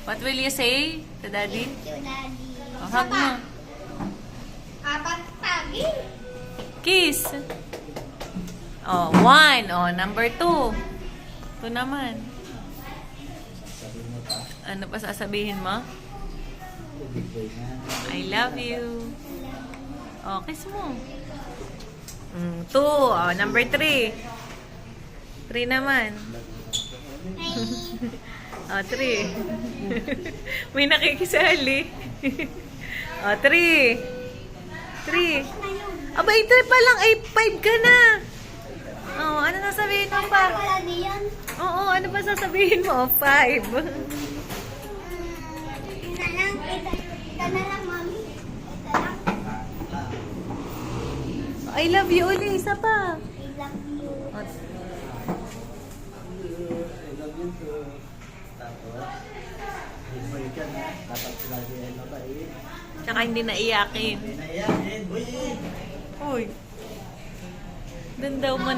What will you say to Daddy? Thank you, Daddy. Oh, hug mo. Apat tagi. Kiss. Oh, 1. Oh, number 2. Ito naman. Ano pa sasabihin mo? I love you. Oh, kiss mo. 2. Oh, number 3. 3 naman. Oh, 3. May nakikisali. Oh, 3. 3. Aba, 3 pa lang. 5 ka na. Oh, ano sasabihin mo pa? Wala diyan. Oo, ano pa sasabihin mo? 5. Ito na lang, Mami. Ito lang. I love you uli. Isa pa. I love you. Oh, I love you too. Tapos, boy ka na. Dapat lagi ay mabait. tsaka hindi naiyakin. Hindi na yan, boy. Uy. Doon daw man.